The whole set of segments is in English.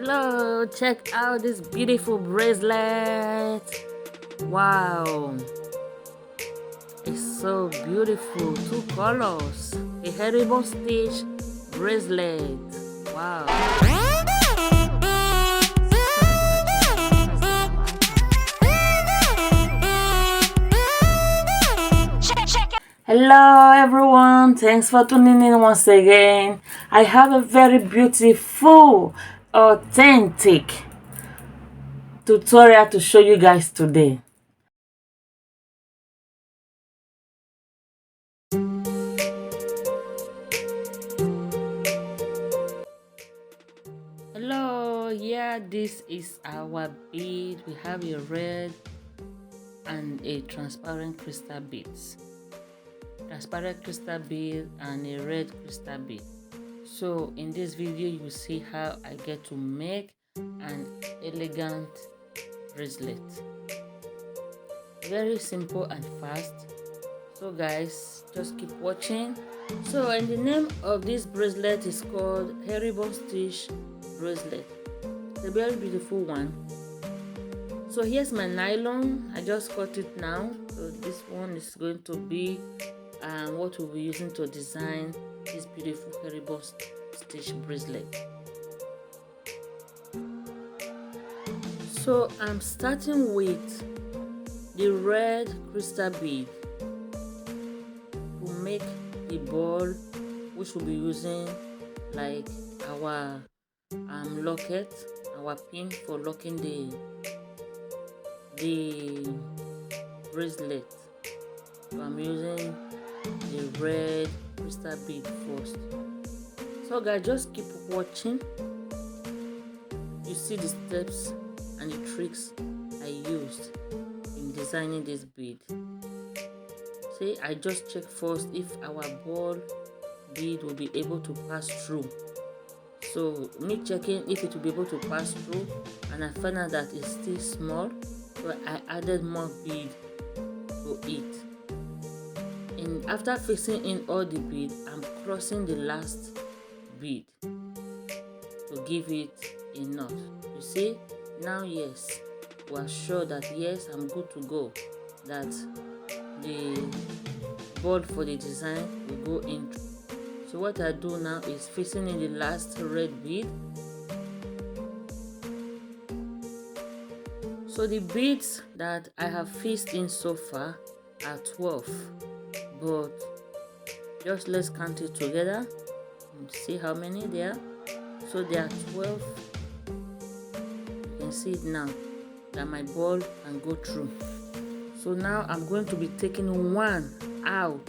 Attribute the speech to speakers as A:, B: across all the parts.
A: Hello, check out this beautiful bracelet. Wow, it's so beautiful. Two colors. A herringbone stitch bracelet. Wow. Hello everyone, thanks for tuning in once again. I have a very beautiful, authentic tutorial to show you guys today. Hello, yeah, this is our bead. We have a red and a transparent crystal beads. Transparent crystal bead and a red crystal bead. So in this video you will see how I get to make an elegant bracelet. Very simple and fast. So guys, just keep watching. So and the name of this bracelet is called herringbone stitch bracelet. It's a very beautiful one. So here's my nylon. I just cut it now. So this one is going to be what we'll be using to design this beautiful herringbone stitch bracelet. So I'm starting with the red crystal bead to make the ball, which we'll be using like our locket, our pin for locking the bracelet. So I'm using the red crystal bead first. So guys, just keep watching. You see the steps and the tricks I used in designing this bead. See, I just check first if our ball bead will be able to pass through. So me checking if it will be able to pass through, and I found out that it's still small, so I added more bead to it. And after fixing in all the bead, I'm crossing the last bead to give it a knot. You see, now yes, we are sure that yes, I'm good to go, that the ball for the design will go in. So what I do now is fixing in the last red bead. So the beads that I have fixed in so far are 12, but just let's count it together and see how many there are. So there are 12. You can see it now that my ball can go through. So now I'm going to be taking one out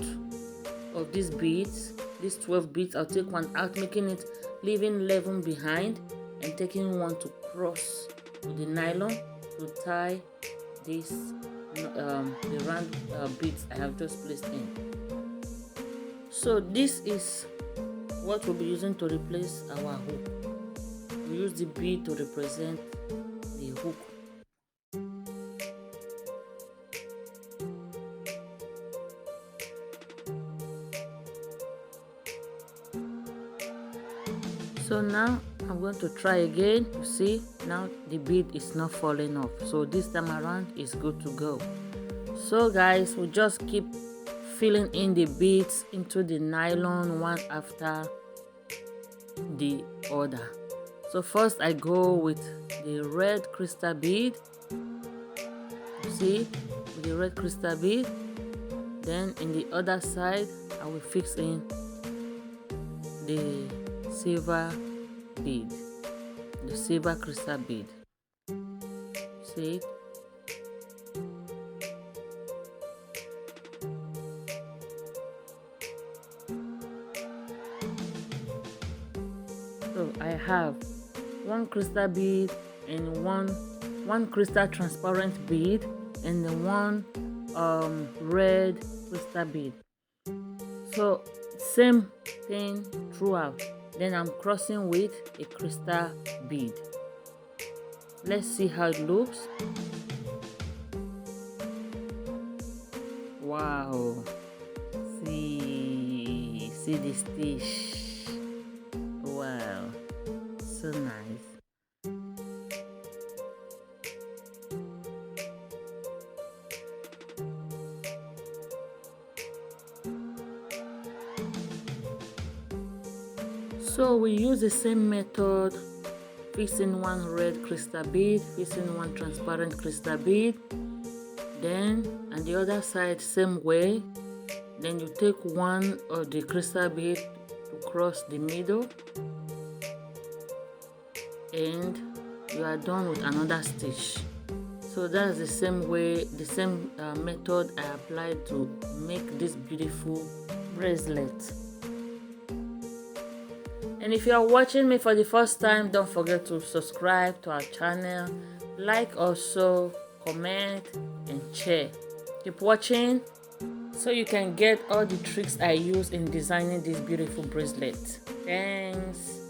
A: of these beads. These 12 beads, I'll take one out, making it, leaving 11 behind, and taking one to cross with the nylon to tie this the round beads I have just placed in. So this is what we'll be using to replace our hook. We use the bead to represent the hook. So now I'm going to try again. You see, now the bead is not falling off. So this time around it's good to go. So guys, we just keep filling in the beads into the nylon one after the other. So first I go with the red crystal bead. You see, with the red crystal bead. Then in the other side I will fix in the silver bead, the silver crystal bead. See it? So I have one crystal bead and one crystal transparent bead and the one red crystal bead. So same thing throughout. Then I'm crossing with a crystal bead. Let's see how it looks. Wow, see the stitch. Wow, so nice. So we use the same method, fixing one red crystal bead, fixing one transparent crystal bead, then on the other side same way. Then you take one of the crystal bead to cross the middle, and you are done with another stitch. So that's the same way, the same method I applied to make this beautiful bracelet. And if you are watching me for the first time, don't forget to subscribe to our channel, like, also comment and share. Keep watching so you can get all the tricks I use in designing this beautiful bracelet. Thanks.